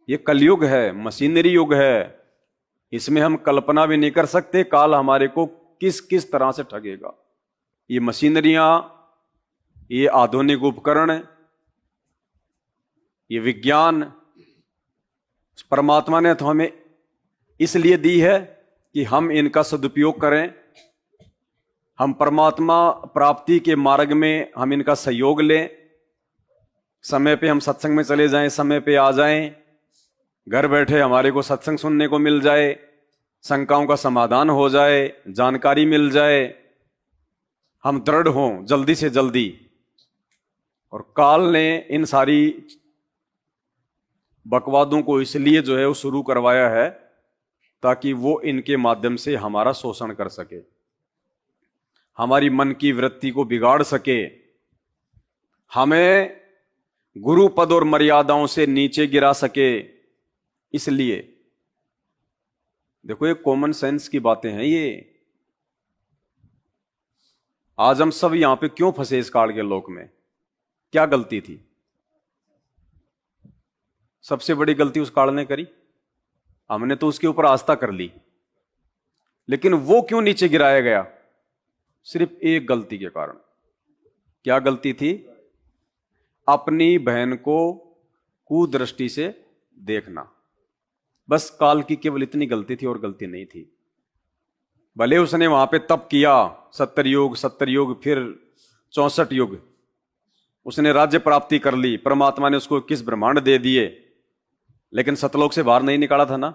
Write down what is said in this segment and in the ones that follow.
ये कलयुग है, मशीनरी युग है। इसमें हम कल्पना भी नहीं कर सकते काल हमारे को किस किस तरह से ठगेगा। ये मशीनरियां, ये आधुनिक उपकरण, ये विज्ञान परमात्मा ने तो हमें इसलिए दी है कि हम इनका सदुपयोग करें, हम परमात्मा प्राप्ति के मार्ग में हम इनका सहयोग लें। समय पे हम सत्संग में चले जाएं, समय पे आ जाएं, घर बैठे हमारे को सत्संग सुनने को मिल जाए, शंकाओं का समाधान हो जाए, जानकारी मिल जाए, हम दृढ़ हों जल्दी से जल्दी। और काल ने इन सारी बकवादों को इसलिए जो है वो शुरू करवाया है ताकि वो इनके माध्यम से हमारा शोषण कर सके, हमारी मन की वृत्ति को बिगाड़ सके, हमें गुरु पद और मर्यादाओं से नीचे गिरा सके। इसलिए देखो, ये कॉमन सेंस की बातें हैं ये। आज हम सब यहां पे क्यों फंसे इस काल के लोक में? क्या गलती थी? सबसे बड़ी गलती उस काल ने करी, हमने तो उसके ऊपर आस्था कर ली। लेकिन वो क्यों नीचे गिराया गया? सिर्फ एक गलती के कारण। क्या गलती थी? अपनी बहन को कुदृष्टि से देखना। बस काल की केवल इतनी गलती थी और गलती नहीं थी। भले उसने वहां पे तप किया, 70 युग फिर 64 युग, उसने राज्य प्राप्ति कर ली, परमात्मा ने उसको 21 ब्रह्मांड दे दिए, लेकिन सतलोक से बाहर नहीं निकाला था ना।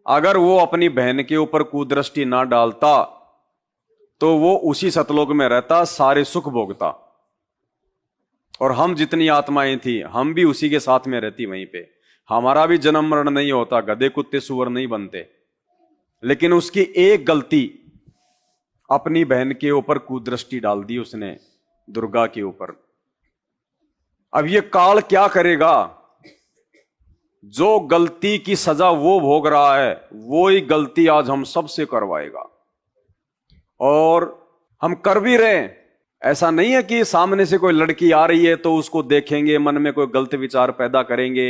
अगर वो अपनी बहन के ऊपर कुदृष्टि ना डालता तो वो उसी सतलोक में रहता, सारे सुख भोगता, और हम जितनी आत्माएं थी हम भी उसी के साथ में रहती वहीं पे। हमारा भी जन्म मरण नहीं होता, गधे कुत्ते सुअर नहीं बनते। लेकिन उसकी एक गलती, अपनी बहन के ऊपर कुदृष्टि डाल दी उसने, दुर्गा के ऊपर। अब ये काल क्या करेगा? जो गलती की सजा वो भोग रहा है, वो ही गलती आज हम सबसे करवाएगा। और हम कर भी रहे हैं। ऐसा नहीं है कि सामने से कोई लड़की आ रही है तो उसको देखेंगे, मन में कोई गलत विचार पैदा करेंगे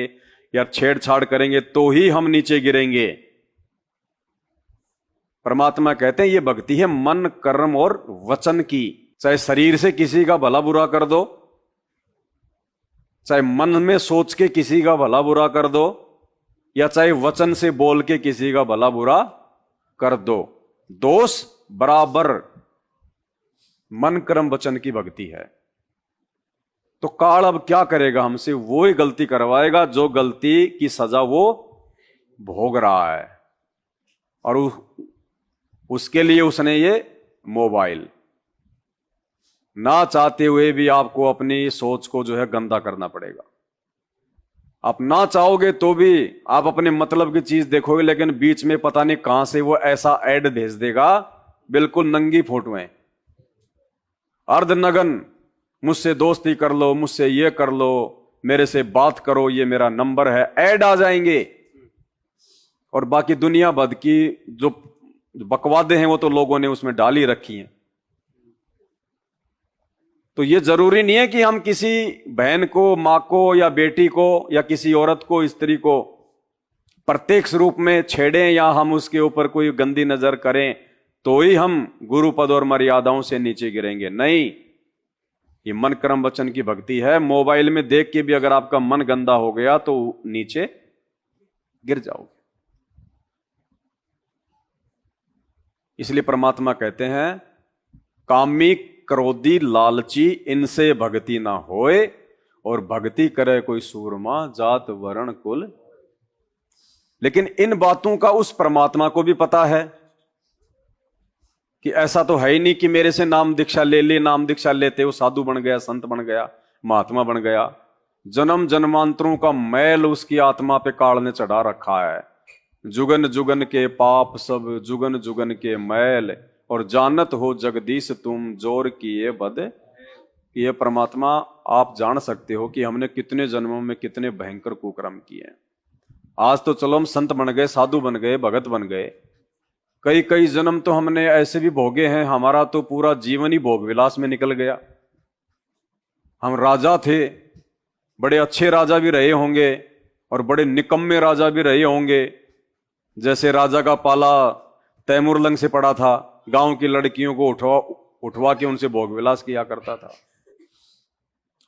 या छेड़छाड़ करेंगे तो ही हम नीचे गिरेंगे। परमात्मा कहते हैं ये भक्ति है मन, कर्म और वचन की। चाहे शरीर से किसी का भला बुरा कर दो, चाहे मन में सोच के किसी का भला बुरा कर दो, या चाहे वचन से बोल के किसी का भला बुरा कर दो, दोष बराबर। मन कर्म वचन की भक्ति है। तो काल अब क्या करेगा हमसे? वो ही गलती करवाएगा जो गलती की सजा वो भोग रहा है। और उसके लिए उसने ये मोबाइल, ना चाहते हुए भी आपको अपनी सोच को जो है गंदा करना पड़ेगा। आप ना चाहोगे तो भी आप अपने मतलब की चीज देखोगे, लेकिन बीच में पता नहीं कहां से वो ऐसा ऐड भेज देगा, बिल्कुल नंगी फोटोएं, अर्धनगन, मुझसे दोस्ती कर लो, मुझसे ये कर लो, मेरे से बात करो, ये मेरा नंबर है, ऐड आ जाएंगे। और बाकी दुनिया भर की जो बकवादे हैं वो तो लोगों ने उसमें डाल ही रखी हैं। तो ये जरूरी नहीं है कि हम किसी बहन को, मां को या बेटी को या किसी औरत को, स्त्री को प्रत्यक्ष रूप में छेड़ें या हम उसके ऊपर कोई गंदी नजर करें तो ही हम गुरु पद और मर्यादाओं से नीचे गिरेंगे। नहीं, ये मन कर्म वचन की भक्ति है। मोबाइल में देख के भी अगर आपका मन गंदा हो गया तो नीचे गिर जाओगे। इसलिए परमात्मा कहते हैं कामी क्रोधी लालची इनसे भक्ति ना होए, और भक्ति करे कोई सूरमा जात वर्ण कुल। लेकिन इन बातों का उस परमात्मा को भी पता है कि ऐसा तो है ही नहीं कि मेरे से नाम दीक्षा ले ली, नाम दीक्षा लेते वो साधु बन गया, संत बन गया, महात्मा बन गया। जन्म जन्मांतरों का मैल उसकी आत्मा पे काल ने चढ़ा रखा है। जुगन जुगन के पाप सब, जुगन जुगन के मैल, और जानत हो जगदीश तुम जोर किए बद। ये परमात्मा आप जान सकते हो कि हमने कितने जन्मों में कितने भयंकर कुकर्म किए। आज तो चलो हम संत बन गए, साधु बन गए, भगत बन गए, कई कई जन्म तो हमने ऐसे भी भोगे हैं, हमारा तो पूरा जीवन ही भोग विलास में निकल गया। हम राजा थे, बड़े अच्छे राजा भी रहे होंगे, और बड़े निकम्मे राजा भी रहे होंगे। जैसे राजा का पाला तैमूरलंग से पड़ा था, गांव की लड़कियों को उठवा के उनसे भोग विलास किया करता था।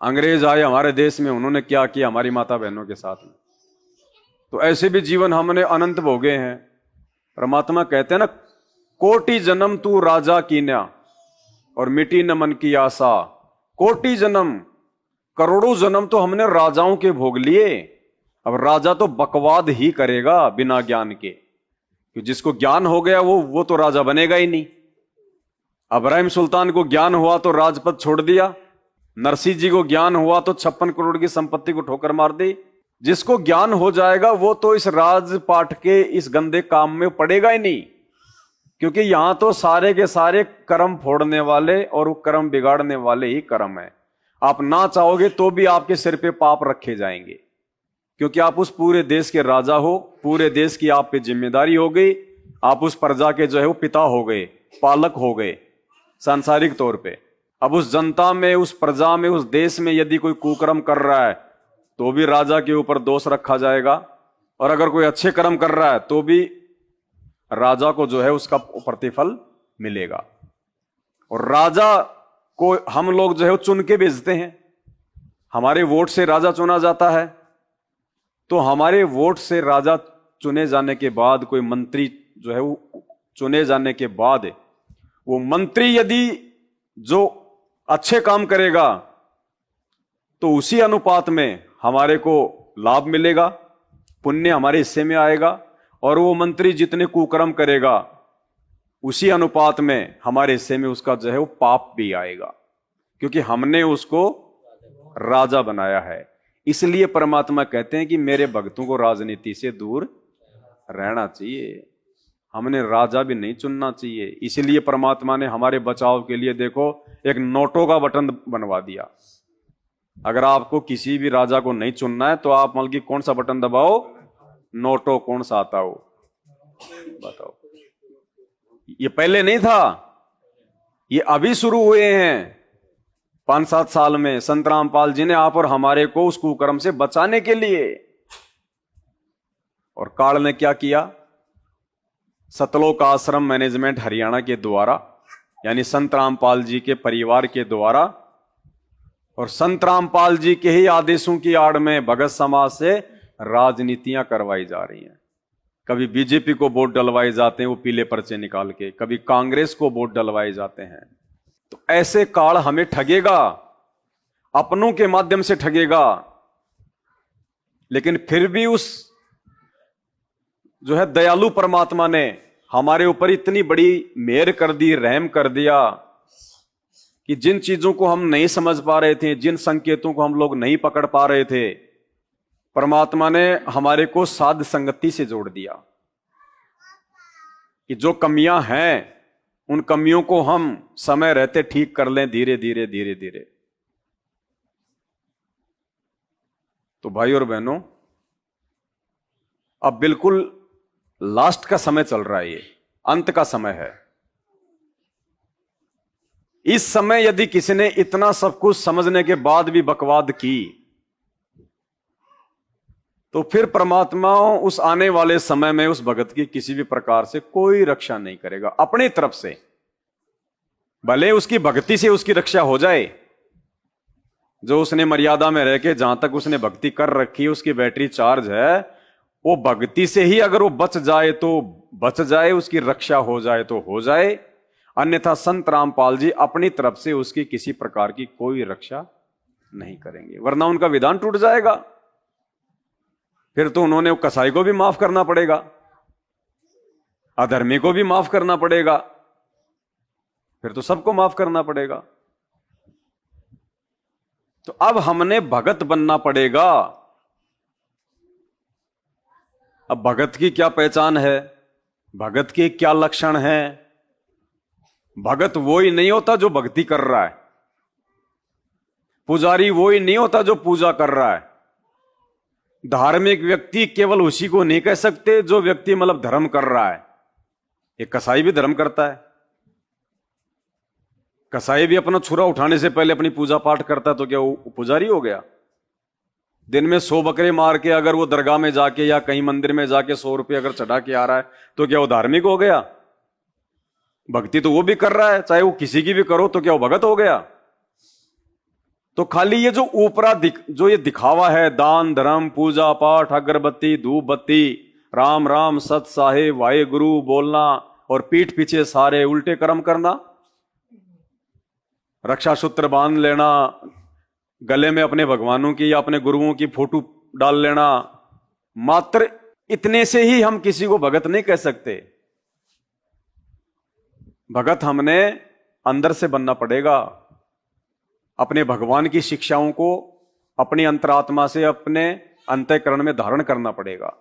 अंग्रेज आए हमारे देश में, उन्होंने क्या किया हमारी माता बहनों के साथ में। तो ऐसे भी जीवन हमने अनंत भोगे हैं। परमात्मा कहते हैं ना, कोटि जन्म तू राजा कीन्या और मिटी न मन की आशा। कोटि जन्म, करोड़ों जन्म तो हमने राजाओं के भोग लिए। अब राजा तो बकवाद ही करेगा बिना ज्ञान के, कि जिसको ज्ञान हो गया वो तो राजा बनेगा ही नहीं। अब्राहिम सुल्तान को ज्ञान हुआ तो राजपद छोड़ दिया। नरसिंह जी को ज्ञान हुआ तो 56 करोड़ की संपत्ति को ठोकर मार दी। जिसको ज्ञान हो जाएगा वो तो इस राजपाट के इस गंदे काम में पड़ेगा ही नहीं, क्योंकि यहां तो सारे के सारे कर्म फोड़ने वाले और कर्म बिगाड़ने वाले ही कर्म है। आप ना चाहोगे तो भी आपके सिर पे पाप रखे जाएंगे, क्योंकि आप उस पूरे देश के राजा हो, पूरे देश की आप पे जिम्मेदारी हो गई। आप उस प्रजा के जो है वो पिता हो गए, पालक हो गए सांसारिक तौर पे। अब उस जनता में, उस प्रजा में, उस देश में यदि कोई कुकर्म कर रहा है तो भी राजा के ऊपर दोष रखा जाएगा, और अगर कोई अच्छे कर्म कर रहा है तो भी राजा को जो है उसका प्रतिफल मिलेगा। और राजा को हम लोग जो है वो चुन के भेजते हैं। हमारे वोट से राजा चुना जाता है, तो हमारे वोट से राजा चुने जाने के बाद कोई मंत्री जो है वो चुने जाने के बाद वो मंत्री यदि जो अच्छे काम करेगा तो उसी अनुपात में हमारे को लाभ मिलेगा, पुण्य हमारे हिस्से में आएगा। और वो मंत्री जितने कुकर्म करेगा उसी अनुपात में हमारे हिस्से में उसका जो है वो पाप भी आएगा, क्योंकि हमने उसको राजा बनाया है। इसलिए परमात्मा कहते हैं कि मेरे भक्तों को राजनीति से दूर रहना चाहिए, हमने राजा भी नहीं चुनना चाहिए। इसलिए परमात्मा ने हमारे बचाव के लिए देखो एक नोटों का बटन बनवा दिया। अगर आपको किसी भी राजा को नहीं चुनना है तो आप मतलब कि कौन सा बटन दबाओ, नोटो कौन सा आता हो बताओ। ये पहले नहीं था, ये अभी शुरू हुए हैं 5-7 साल में संत रामपाल जी ने आप और हमारे को उस कुकर्म से बचाने के लिए। और काल ने क्या किया, सतलोक आश्रम मैनेजमेंट हरियाणा के द्वारा, यानी संत रामपाल जी के परिवार के द्वारा और संत रामपाल जी के ही आदेशों की आड़ में भगत समाज से राजनीतियां करवाई जा रही हैं। कभी बीजेपी को वोट डलवाए जाते हैं वो पीले पर्चे निकाल के, कभी कांग्रेस को वोट डलवाए जाते हैं। तो ऐसे काल हमें ठगेगा, अपनों के माध्यम से ठगेगा, लेकिन फिर भी उस जो है दयालु परमात्मा ने हमारे ऊपर इतनी बड़ी मेहर कर दी, रहम कर दिया कि जिन चीजों को हम नहीं समझ पा रहे थे, जिन संकेतों को हम लोग नहीं पकड़ पा रहे थे, परमात्मा ने हमारे को साध संगति से जोड़ दिया कि जो कमियां हैं उन कमियों को हम समय रहते ठीक कर लें, धीरे धीरे धीरे धीरे। तो भाई और बहनों, अब बिल्कुल लास्ट का समय चल रहा है, ये अंत का समय है। इस समय यदि किसी ने इतना सब कुछ समझने के बाद भी बकवाद की तो फिर परमात्मा उस आने वाले समय में उस भगत की किसी भी प्रकार से कोई रक्षा नहीं करेगा अपनी तरफ से। भले उसकी भक्ति से उसकी रक्षा हो जाए, जो उसने मर्यादा में रह के जहां तक उसने भक्ति कर रखी है, उसकी बैटरी चार्ज है, वो भक्ति से ही अगर वो बच जाए तो बच जाए, उसकी रक्षा हो जाए तो हो जाए। अन्यथा संत रामपाल जी अपनी तरफ से उसकी किसी प्रकार की कोई रक्षा नहीं करेंगे, वरना उनका विधान टूट जाएगा। फिर तो उन्होंने कसाई को भी माफ करना पड़ेगा, अधर्मी को भी माफ करना पड़ेगा, फिर तो सबको माफ करना पड़ेगा। तो अब हमने भगत बनना पड़ेगा। अब भगत की क्या पहचान है, भगत के क्या लक्षण है? भगत वो ही नहीं होता जो भक्ति कर रहा है, पुजारी वो ही नहीं होता जो पूजा कर रहा है, धार्मिक व्यक्ति केवल उसी को नहीं कह सकते जो व्यक्ति मतलब धर्म कर रहा है। एक कसाई भी धर्म करता है, कसाई भी अपना छुरा उठाने से पहले अपनी पूजा पाठ करता है, तो क्या वो पुजारी हो गया? दिन में 100 बकरे मार के अगर वो दरगाह में जाके या कहीं मंदिर में जाके 100 रुपये अगर चढ़ा के आ रहा है तो क्या वो धार्मिक हो गया? भक्ति तो वो भी कर रहा है, चाहे वो किसी की भी करो, तो क्या वो भगत हो गया? तो खाली ये जो ऊपरा जो ये दिखावा है, दान धर्म पूजा पाठ अगरबत्ती धूप बत्ती राम राम सत साहेब वाहे गुरु बोलना और पीठ पीछे सारे उल्टे कर्म करना, रक्षा सूत्र बांध लेना, गले में अपने भगवानों की या अपने गुरुओं की फोटो डाल लेना, मात्र इतने से ही हम किसी को भगत नहीं कह सकते। भगत हमने अंदर से बनना पड़ेगा। अपने भगवान की शिक्षाओं को अपनी अंतरात्मा से अपने अंतःकरण में धारण करना पड़ेगा।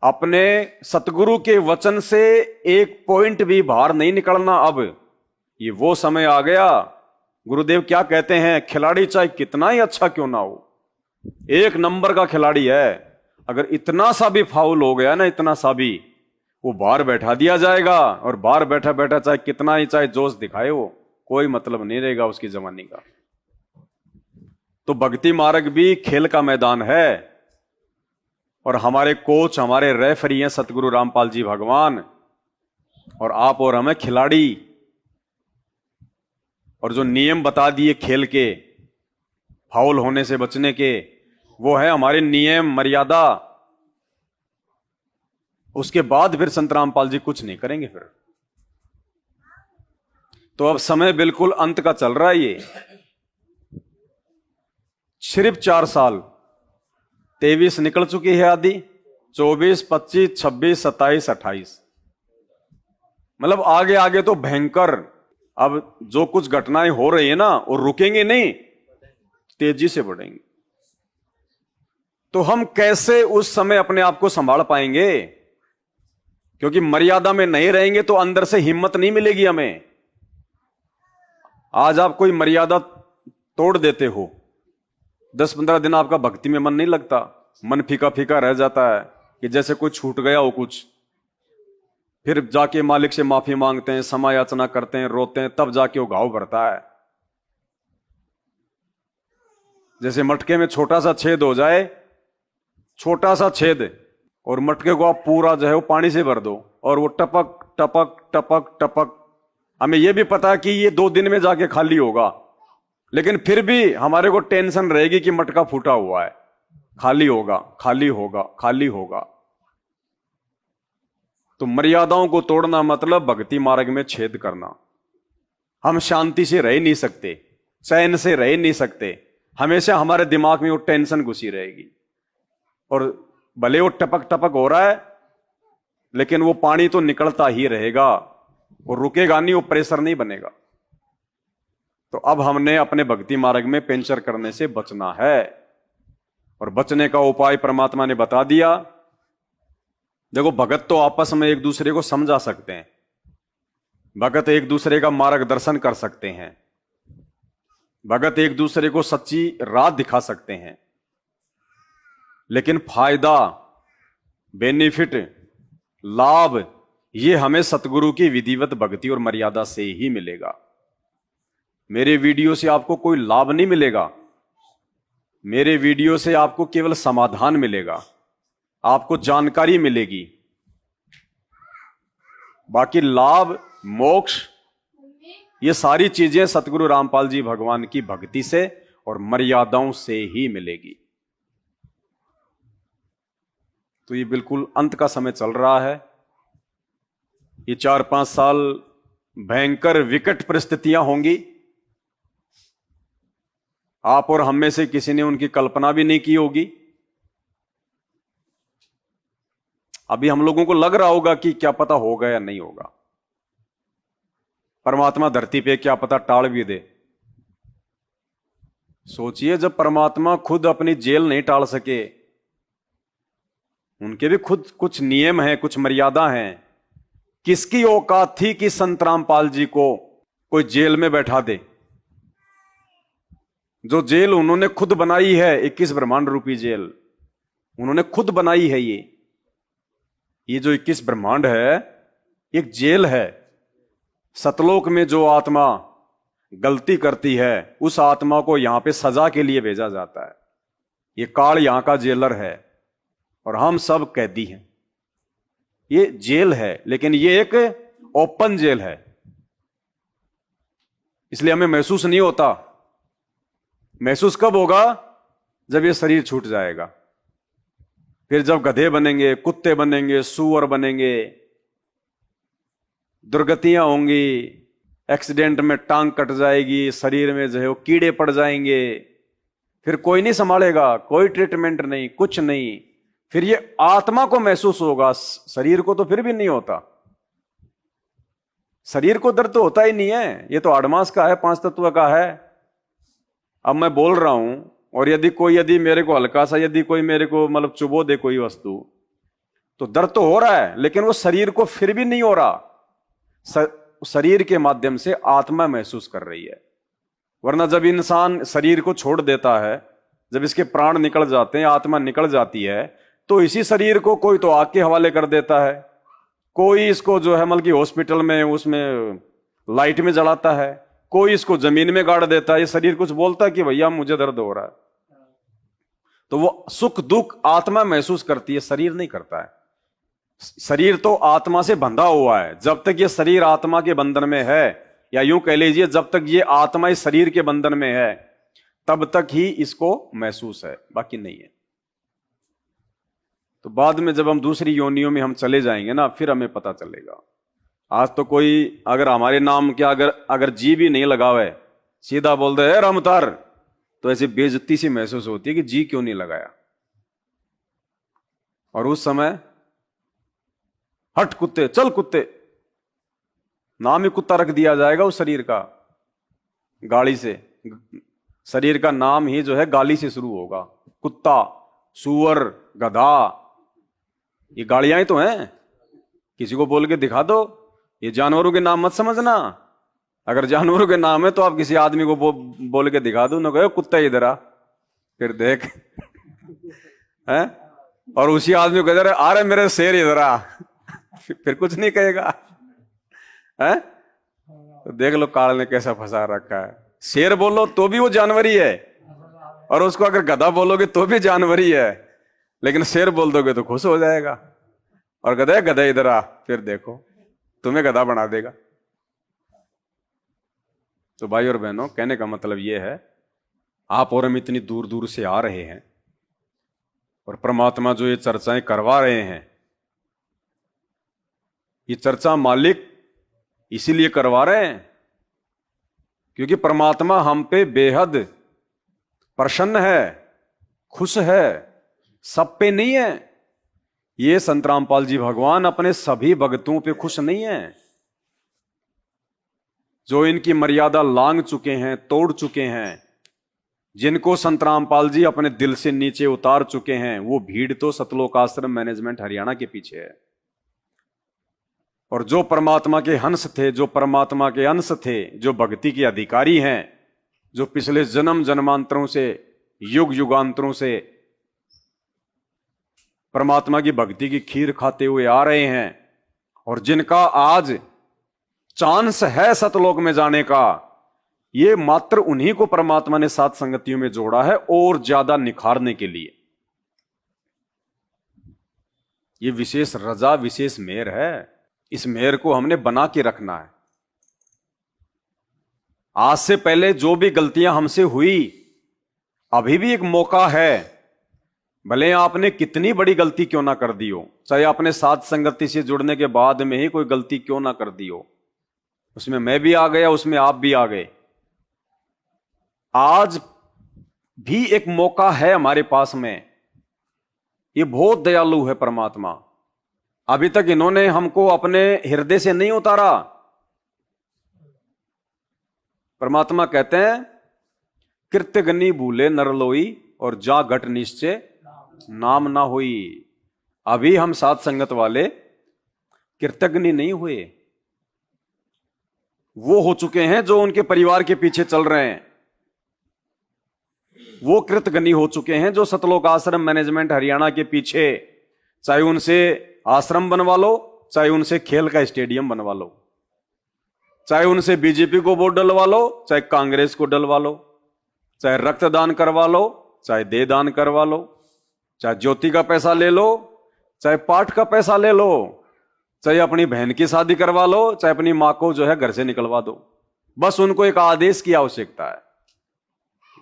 अपने सतगुरु के वचन से एक पॉइंट भी बाहर नहीं निकलना। अब ये वो समय आ गया, गुरुदेव क्या कहते हैं, खिलाड़ी चाहे कितना ही अच्छा क्यों ना हो, एक नंबर का खिलाड़ी है, अगर इतना सा भी फाउल हो गया ना, इतना सा भी, वो बाहर बैठा दिया जाएगा। और बाहर बैठा बैठा चाहे कितना ही चाहे जोश दिखाए, वो कोई मतलब नहीं रहेगा उसकी जवानी का। तो भक्ति मार्ग भी खेल का मैदान है और हमारे कोच, हमारे रेफरी हैं सतगुरु रामपाल जी भगवान, और आप और हमें खिलाड़ी। और जो नियम बता दिए खेल के, फाउल होने से बचने के, वो है हमारे नियम मर्यादा। उसके बाद फिर संत रामपाल जी कुछ नहीं करेंगे फिर। तो अब समय बिल्कुल अंत का चल रहा है। ये सिर्फ 4 साल, 23 निकल चुकी है आदि, 24, 25, 26, 27, 28, मतलब आगे आगे तो भयंकर। अब जो कुछ घटनाएं हो रही है ना, वो रुकेंगे नहीं, तेजी से बढ़ेंगे। तो हम कैसे उस समय अपने आप को संभाल पाएंगे? क्योंकि मर्यादा में नहीं रहेंगे तो अंदर से हिम्मत नहीं मिलेगी हमें। आज आप कोई मर्यादा तोड़ देते हो, 10-15 दिन आपका भक्ति में मन नहीं लगता, मन फीका फीका रह जाता है कि जैसे कोई छूट गया हो कुछ। फिर जाके मालिक से माफी मांगते हैं, क्षमा याचना करते हैं, रोते हैं, तब जाके वो घाव भरता है। जैसे मटके में छोटा सा छेद हो जाए, छोटा सा छेद, और मटके को आप पूरा जो है वो पानी से भर दो और वो टपक टपक टपक टपक, हमें यह भी पता है कि ये 2 दिन में जाके खाली होगा, लेकिन फिर भी हमारे को टेंशन रहेगी कि मटका फूटा हुआ है, खाली होगा खाली होगा खाली होगा। तो मर्यादाओं को तोड़ना मतलब भक्ति मार्ग में छेद करना। हम शांति से रह नहीं सकते, चैन से रह नहीं सकते, हमेशा हमारे दिमाग में वो टेंशन घुसी रहेगी। और भले वो टपक टपक हो रहा है, लेकिन वो पानी तो निकलता ही रहेगा, वो रुकेगा नहीं, वो प्रेशर नहीं बनेगा। तो अब हमने अपने भक्ति मार्ग में पेंचर करने से बचना है, और बचने का उपाय परमात्मा ने बता दिया। देखो, भगत तो आपस में एक दूसरे को समझा सकते हैं, भगत एक दूसरे का मार्गदर्शन कर सकते हैं, भगत एक दूसरे को सच्ची राह दिखा सकते हैं, लेकिन फायदा, बेनिफिट, लाभ, ये हमें सतगुरु की विधिवत भक्ति और मर्यादा से ही मिलेगा। मेरे वीडियो से आपको कोई लाभ नहीं मिलेगा, मेरे वीडियो से आपको केवल समाधान मिलेगा, आपको जानकारी मिलेगी। बाकी लाभ, मोक्ष, ये सारी चीजें सतगुरु रामपाल जी भगवान की भक्ति से और मर्यादाओं से ही मिलेगी। तो ये बिल्कुल अंत का समय चल रहा है। ये 4-5 साल भयंकर विकट परिस्थितियां होंगी। आप और हम में से किसी ने उनकी कल्पना भी नहीं की होगी। अभी हम लोगों को लग रहा होगा कि क्या पता होगा या नहीं होगा। परमात्मा धरती पे क्या पता टाल भी दे। सोचिए, जब परमात्मा खुद अपनी जेल नहीं टाल सके, उनके भी खुद कुछ नियम हैं, कुछ मर्यादा हैं। किसकी औकात थी कि संत रामपाल जी को कोई जेल में बैठा दे? जो जेल उन्होंने खुद बनाई है, 21 ब्रह्मांड रूपी जेल उन्होंने खुद बनाई है। ये जो 21 ब्रह्मांड है, एक जेल है। सतलोक में जो आत्मा गलती करती है, उस आत्मा को यहां पे सजा के लिए भेजा जाता है। ये काल यहां का जेलर है और हम सब कैदी हैं। ये जेल है, लेकिन ये एक ओपन जेल है, इसलिए हमें महसूस नहीं होता। महसूस कब होगा? जब ये शरीर छूट जाएगा। फिर जब गधे बनेंगे, कुत्ते बनेंगे, सूअर बनेंगे, दुर्गतियां होंगी, एक्सीडेंट में टांग कट जाएगी, शरीर में जो है वो कीड़े पड़ जाएंगे, फिर कोई नहीं संभालेगा, कोई ट्रीटमेंट नहीं, कुछ नहीं। फिर ये आत्मा को महसूस होगा, शरीर को तो फिर भी नहीं होता। शरीर को दर्द तो होता ही नहीं है, ये तो आडमास का है, पांच तत्व का है। अब मैं बोल रहा हूं और यदि मेरे को हल्का सा यदि कोई मेरे को मतलब चुबो दे कोई वस्तु, तो दर्द तो हो रहा है, लेकिन वो शरीर को फिर भी नहीं हो रहा। शरीर के माध्यम से आत्मा महसूस कर रही है। वरना जब इंसान शरीर को छोड़ देता है, जब इसके प्राण निकल जाते हैं, आत्मा निकल जाती है, तो इसी शरीर को कोई तो आग के हवाले कर देता है, कोई इसको जो है मतलब कि हॉस्पिटल में उसमें लाइट में जलाता है, कोई इसको जमीन में गाड़ देता है। ये शरीर कुछ बोलता है कि भैया मुझे दर्द हो रहा है, तो वो सुख दुख आत्मा महसूस करती है, शरीर नहीं करता है। शरीर तो आत्मा से बंधा हुआ है। जब तक ये शरीर आत्मा के बंधन में है, या यूं कह लीजिए जब तक ये आत्मा इस शरीर के बंधन में है, तब तक ही इसको महसूस है, बाकी नहीं है। तो बाद में जब हम दूसरी योनियों में हम चले जाएंगे ना, फिर हमें पता चलेगा। आज तो कोई अगर हमारे नाम के अगर जी भी नहीं लगावे, सीधा बोल दे रामतार, तो ऐसी बेइज्जती सी महसूस होती है कि जी क्यों नहीं लगाया। और उस समय हट कुत्ते, चल कुत्ते, नाम ही कुत्ता रख दिया जाएगा उस शरीर का, गाली से। शरीर का नाम ही जो है गाली से शुरू होगा। कुत्ता, सूअर, गधा, ये गालियां ही तो हैं। किसी को बोल के दिखा दो, ये जानवरों के नाम मत समझना। अगर जानवरों के नाम है तो आप किसी आदमी को बोल के दिखा दो, ना कहो कुत्ता इधर आ, फिर देख है, और उसी आदमी को इधर आ रहे मेरे शेर इधर आ, फिर कुछ नहीं कहेगा है। तो देख लो काल ने कैसा फंसा रखा है। शेर बोलो तो भी वो जानवर ही है, और उसको अगर गधा बोलोगे तो भी जानवर ही है, लेकिन शेर बोल दोगे तो खुश हो जाएगा, और गधा गधा इधर आ, फिर देखो तुम्हें गधा बना देगा। तो भाई और बहनों, कहने का मतलब यह है, आप और हम इतनी दूर दूर से आ रहे हैं, और परमात्मा जो ये चर्चाएं करवा रहे हैं, ये चर्चा मालिक इसीलिए करवा रहे हैं क्योंकि परमात्मा हम पे बेहद प्रसन्न है, खुश है, सब पे नहीं है। ये संत रामपाल जी भगवान अपने सभी भक्तों पे खुश नहीं है। जो इनकी मर्यादा लांघ चुके हैं, तोड़ चुके हैं, जिनको संत रामपाल जी अपने दिल से नीचे उतार चुके हैं, वो भीड़ तो सतलोक आश्रम मैनेजमेंट हरियाणा के पीछे है। और जो परमात्मा के हंस थे, जो परमात्मा के अंश थे, जो भक्ति के अधिकारी हैं, जो पिछले जन्म जन्मांतरों से, युग युगांतरों से परमात्मा की भक्ति की खीर खाते हुए आ रहे हैं, और जिनका आज चांस है सतलोक में जाने का, ये मात्र उन्हीं को परमात्मा ने सात संगतियों में जोड़ा है और ज्यादा निखारने के लिए। ये विशेष रजा, विशेष मेहर है। इस मेहर को हमने बना के रखना है। आज से पहले जो भी गलतियां हमसे हुई, अभी भी एक मौका है, भले आपने कितनी बड़ी गलती क्यों ना कर दी हो, चाहे आपने सात संगति से जुड़ने के बाद में ही कोई गलती क्यों ना कर दी हो, उसमें मैं भी आ गया, उसमें आप भी आ गए, आज भी एक मौका है हमारे पास में। ये बहुत दयालु है परमात्मा। अभी तक इन्होंने हमको अपने हृदय से नहीं उतारा। परमात्मा कहते हैं कृत्यग्नि भूले नरलोई, और जा घट निश्चय नाम ना हुई। अभी हम सात संगत वाले कृतज्ञ नहीं हुए। वो हो चुके हैं जो उनके परिवार के पीछे चल रहे हैं, वो कृतज्ञ हो चुके हैं जो सतलोक आश्रम मैनेजमेंट हरियाणा के पीछे, चाहे उनसे आश्रम बनवा लो, चाहे उनसे खेल का स्टेडियम बनवा लो, चाहे उनसे बीजेपी को वोट डलवा लो, चाहे कांग्रेस को डलवा लो, चाहे रक्तदान करवा लो, चाहे दे दान करवा लो, चाहे ज्योति का पैसा ले लो, चाहे पाठ का पैसा ले लो, चाहे अपनी बहन की शादी करवा लो, चाहे अपनी मां को जो है घर से निकलवा दो। बस उनको एक आदेश की आवश्यकता है,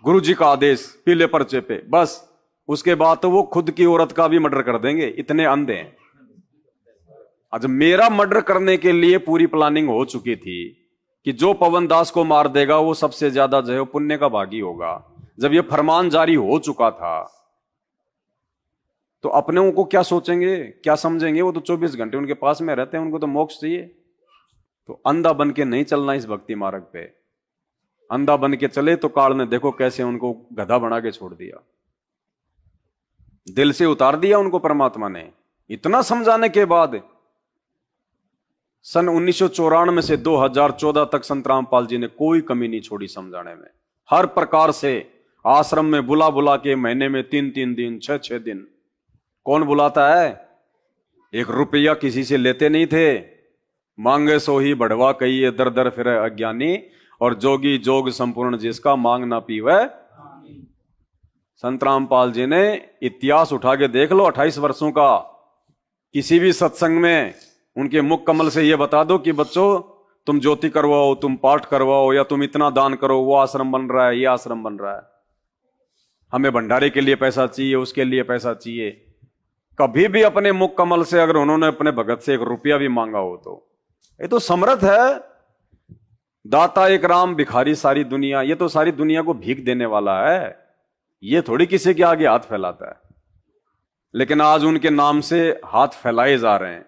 गुरु जी का आदेश पीले पर्चे पे, बस। उसके बाद तो वो खुद की औरत का भी मर्डर कर देंगे, इतने अंधे हैं। आज मेरा मर्डर करने के लिए पूरी प्लानिंग हो चुकी थी कि जो पवन दास को मार देगा वो सबसे ज्यादा जो है पुण्य का भागी होगा। जब ये फरमान जारी हो चुका था तो अपने को क्या सोचेंगे, क्या समझेंगे? वो तो 24 घंटे उनके पास में रहते हैं, उनको तो मोक्ष चाहिए। तो अंधा बन के नहीं चलना इस भक्ति मार्ग पे। अंधा बन के चले तो काल ने देखो कैसे उनको गधा बना के छोड़ दिया, दिल से उतार दिया उनको परमात्मा ने। इतना समझाने के बाद सन 1994 से 2014 तक संत रामपाल जी ने कोई कमी नहीं छोड़ी समझाने में। हर प्रकार से आश्रम में बुला बुला के महीने में 3-3 दिन 6-6 दिन। कौन बुलाता है? 1 रुपया किसी से लेते नहीं थे। मांगे सो ही बढ़वा कहिए, दर दर फिर अज्ञानी, और जोगी जोग संपूर्ण जिसका मांग ना पीवे। संत रामपाल जी ने इतिहास उठा के देख लो 28 वर्षों का। किसी भी सत्संग में उनके मुख कमल से यह बता दो कि बच्चों तुम ज्योति करवाओ, तुम पाठ करवाओ, या तुम इतना दान करो, वो आश्रम बन रहा है, ये आश्रम बन रहा है, हमें भंडारे के लिए पैसा चाहिए, उसके लिए पैसा चाहिए। कभी भी अपने मुख कमल से अगर उन्होंने अपने भगत से 1 रुपया भी मांगा हो तो ये तो समर्थ है। दाता एक राम, भिखारी सारी दुनिया। ये तो सारी दुनिया को भीख देने वाला है, ये थोड़ी किसी के आगे हाथ फैलाता है। लेकिन आज उनके नाम से हाथ फैलाए जा रहे हैं,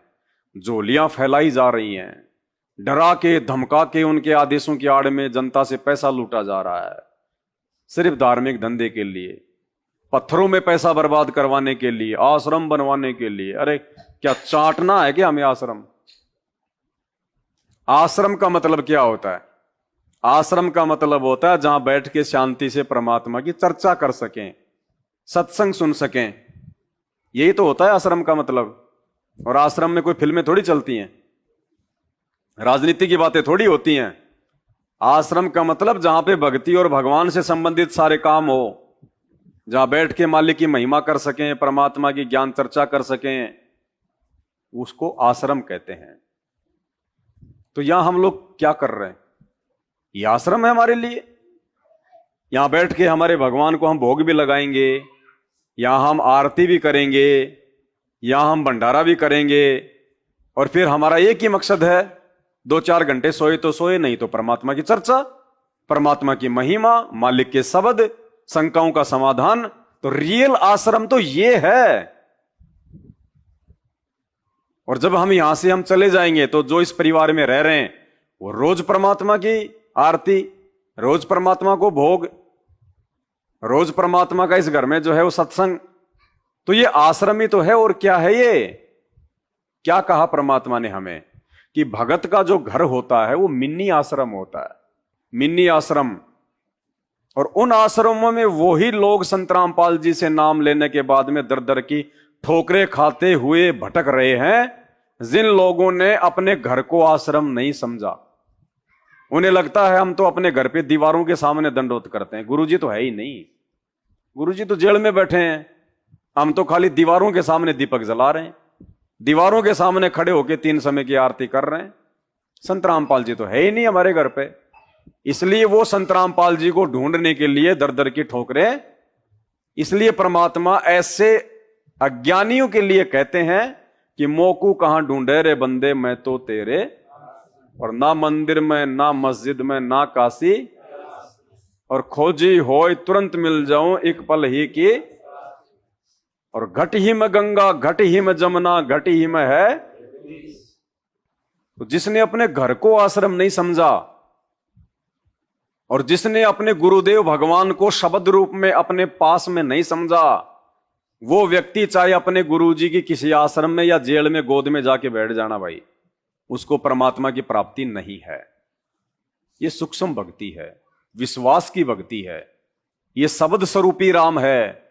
झोलियां फैलाई जा रही हैं, डरा के धमका के उनके आदेशों की आड़ में जनता से पैसा लूटा जा रहा है, सिर्फ धार्मिक धंधे के लिए, पत्थरों में पैसा बर्बाद करवाने के लिए, आश्रम बनवाने के लिए। अरे क्या चाटना है क्या हमें आश्रम? आश्रम का मतलब क्या होता है? आश्रम का मतलब होता है जहां बैठ के शांति से परमात्मा की चर्चा कर सकें, सत्संग सुन सकें। यही तो होता है आश्रम का मतलब। और आश्रम में कोई फिल्में थोड़ी चलती हैं, राजनीति की बातें थोड़ी होती हैं। आश्रम का मतलब जहां पे भक्ति और भगवान से संबंधित सारे काम हो, जहां बैठ के मालिक की महिमा कर सकें, परमात्मा की ज्ञान चर्चा कर सकें, उसको आश्रम कहते हैं। तो यहां हम लोग क्या कर रहे हैं? ये आश्रम है हमारे लिए। यहां बैठ के हमारे भगवान को हम भोग भी लगाएंगे, यहां हम आरती भी करेंगे, यहां हम भंडारा भी करेंगे, और फिर हमारा एक ही मकसद है, 2-4 घंटे सोए तो सोए, नहीं तो परमात्मा की चर्चा, परमात्मा की महिमा, मालिक के शब्द, शंकाओं का समाधान। तो रियल आश्रम तो ये है। और जब हम यहां से हम चले जाएंगे तो जो इस परिवार में रह रहे हैं वो रोज परमात्मा की आरती, रोज परमात्मा को भोग, रोज परमात्मा का इस घर में जो है वो सत्संग। तो ये आश्रम ही तो है। और क्या है ये? क्या कहा परमात्मा ने हमें कि भगत का जो घर होता है वो मिनी आश्रम होता है, मिनी आश्रम। और उन आश्रमों में वही लोग संत रामपाल जी से नाम लेने के बाद में दर दर की ठोकरें खाते हुए भटक रहे हैं, जिन लोगों ने अपने घर को आश्रम नहीं समझा। उन्हें लगता है हम तो अपने घर पे दीवारों के सामने दंडोत करते हैं, गुरुजी तो है ही नहीं, गुरुजी तो जेल में बैठे हैं, हम तो खाली दीवारों के सामने दीपक जला रहे हैं, दीवारों के सामने खड़े होकर 3 समय की आरती कर रहे हैं। संत रामपाल जी तो है ही नहीं हमारे घर पे। इसलिए वो संत रामपाल जी को ढूंढने के लिए दर दर की ठोकरें। इसलिए परमात्मा ऐसे अज्ञानियों के लिए कहते हैं कि मोकू कहां ढूंढे रे बंदे, मैं तो तेरे, और ना मंदिर में, ना मस्जिद में, ना काशी, और खोजी होय तुरंत मिल जाऊं एक पल ही की, और घट ही में गंगा, घट ही में जमुना, घट ही में है। तो जिसने अपने घर को आश्रम नहीं समझा, और जिसने अपने गुरुदेव भगवान को शब्द रूप में अपने पास में नहीं समझा, वो व्यक्ति चाहे अपने गुरुजी की किसी आश्रम में या जेल में गोद में जाके बैठ जाना भाई, उसको परमात्मा की प्राप्ति नहीं है। ये सूक्ष्म भक्ति है, विश्वास की भक्ति है, ये शब्द स्वरूपी राम है।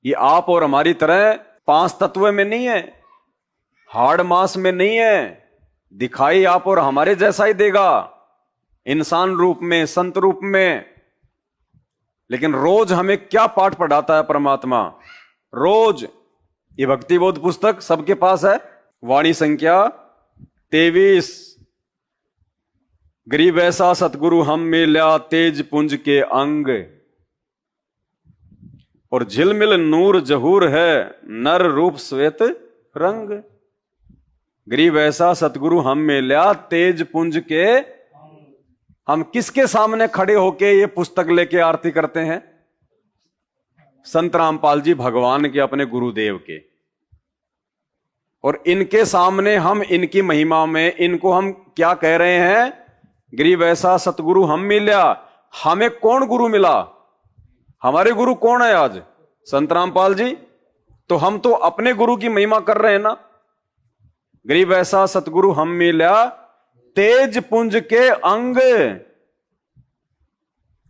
ये आप और हमारी तरह 5 तत्व में नहीं है, हाड़ मांस में नहीं है। दिखाई आप और हमारे जैसा ही देगा, इंसान रूप में, संत रूप में। लेकिन रोज हमें क्या पाठ पढ़ाता है परमात्मा? रोज ये भक्ति बोध पुस्तक सबके पास है, वाणी संख्या 23। गरीब ऐसा सतगुरु हम मिल्या, तेज पुंज के अंग, और झिलमिल नूर जहूर है, नर रूप श्वेत रंग। गरीब ऐसा सतगुरु हम मिल्या, तेज पुंज के। हम किसके सामने खड़े होके ये पुस्तक लेके आरती करते हैं? संत रामपाल जी भगवान के, अपने गुरुदेव के। और इनके सामने हम इनकी महिमा में इनको हम क्या कह रहे हैं? गरीब ऐसा सतगुरु हम मिल्या। हमें कौन गुरु मिला? हमारे गुरु कौन है आज? संत रामपाल जी। तो हम तो अपने गुरु की महिमा कर रहे हैं ना। गरीब ऐसा सतगुरु हम मिल्या, तेज पुंज के अंग,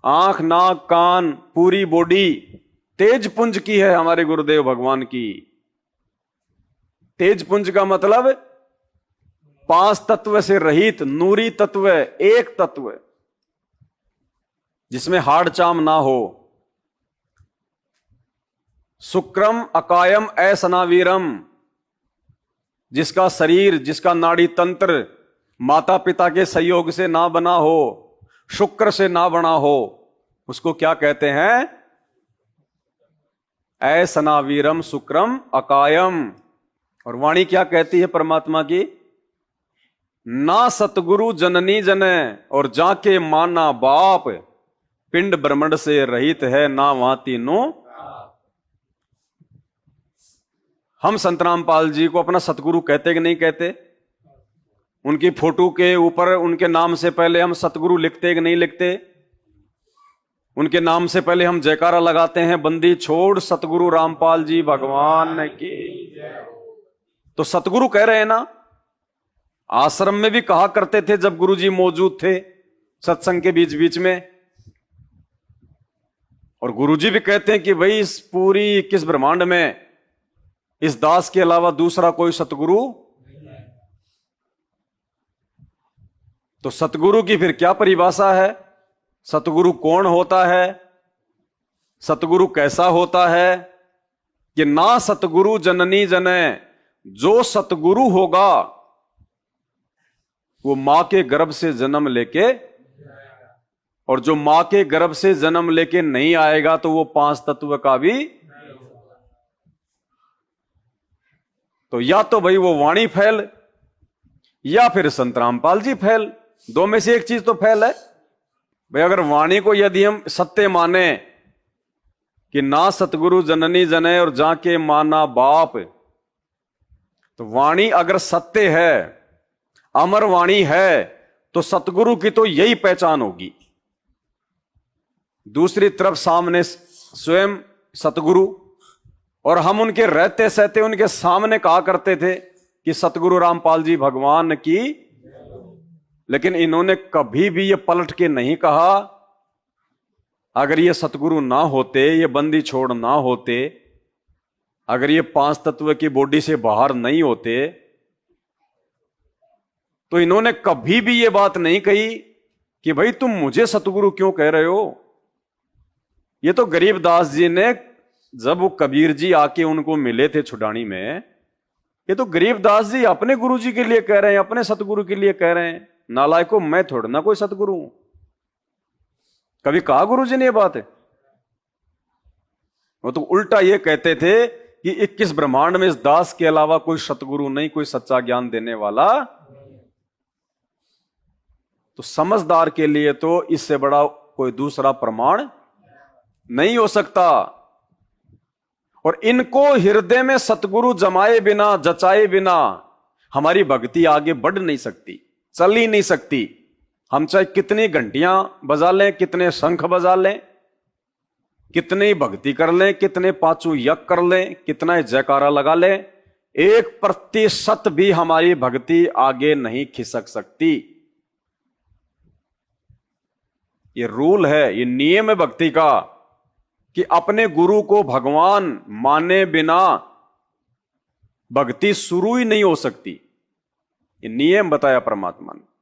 आंख नाक कान पूरी बॉडी तेज पुंज की है हमारे गुरुदेव भगवान की। तेज पुंज का मतलब 5 तत्व से रहित नूरी तत्व, एक तत्व जिसमें हाड़ चाम ना हो। शुक्रम अकायम असनावीरम, जिसका शरीर, जिसका नाड़ी तंत्र माता पिता के सहयोग से ना बना हो, शुक्र से ना बना हो, उसको क्या कहते हैं? असनावीरम शुक्रम अकायम। और वाणी क्या कहती है परमात्मा की? ना सतगुरु जननी जने, और जाके माना बाप, पिंड ब्रह्मंड से रहित है ना वहां तीनों। हम संत रामपाल जी को अपना सतगुरु कहते कि नहीं कहते? उनकी फोटो के ऊपर उनके नाम से पहले हम सतगुरु लिखते कि नहीं लिखते? उनके नाम से पहले हम जयकारा लगाते हैं, बंदी छोड़ सतगुरु रामपाल जी भगवान की। तो सतगुरु कह रहे हैं ना। आश्रम में भी कहा करते थे जब गुरुजी मौजूद थे सत्संग के बीच बीच में। और गुरुजी भी कहते हैं कि भाई इस पूरी 21 ब्रह्मांड में इस दास के अलावा दूसरा कोई सतगुरु। तो सतगुरु की फिर क्या परिभाषा है? सतगुरु कौन होता है? सतगुरु कैसा होता है? कि ना सतगुरु जननी जने, जो सतगुरु होगा वो मां के गर्भ से जन्म लेके, और जो मां के गर्भ से जन्म लेके नहीं आएगा तो वो 5 तत्व का भी। तो या तो भाई वो वाणी फैल, या फिर संत रामपाल जी फैल। दो में से एक चीज तो फैल है भाई। अगर वाणी को यदि हम सत्य माने कि ना सतगुरु जननी जने और जाके माना बाप, तो वाणी अगर सत्य है, अमर वाणी है, तो सतगुरु की तो यही पहचान होगी। दूसरी तरफ सामने स्वयं सतगुरु, और हम उनके रहते सहते उनके सामने कहा करते थे कि सतगुरु रामपाल जी भगवान की। लेकिन इन्होंने कभी भी ये पलट के नहीं कहा अगर ये सतगुरु ना होते, ये बंदी छोड़ ना होते, अगर ये 5 तत्व की बॉडी से बाहर नहीं होते, तो इन्होंने कभी भी ये बात नहीं कही कि भाई तुम मुझे सतगुरु क्यों कह रहे हो। ये तो गरीबदास जी ने, जब वो कबीर जी आके उनको मिले थे छुडानी में, ये तो गरीबदास जी अपने गुरु जी के लिए कह रहे हैं, अपने सतगुरु के लिए कह रहे हैं। नालायको, मैं थोड़ा ना कोई सतगुरु हूं। कभी कहा गुरु जी ने ये बात है? वो तो उल्टा ये कहते थे कि 21 ब्रह्मांड में इस दास के अलावा कोई सतगुरु नहीं, कोई सच्चा ज्ञान देने वाला। तो समझदार के लिए तो इससे बड़ा कोई दूसरा प्रमाण नहीं हो सकता। और इनको हृदय में सतगुरु जमाए बिना, जचाए बिना हमारी भक्ति आगे बढ़ नहीं सकती, चल ही नहीं सकती। हम चाहे कितनी घंटियां बजा लें, कितने शंख बजा लें, कितनी भक्ति कर लें, कितने 5 यज्ञ कर लें, कितना जयकारा लगा लें, 1% भी हमारी भक्ति आगे नहीं खिसक सकती। ये रूल है, ये नियम है भक्ति का कि अपने गुरु को भगवान माने बिना भक्ति शुरू ही नहीं हो सकती। ये नियम बताया परमात्मा ने।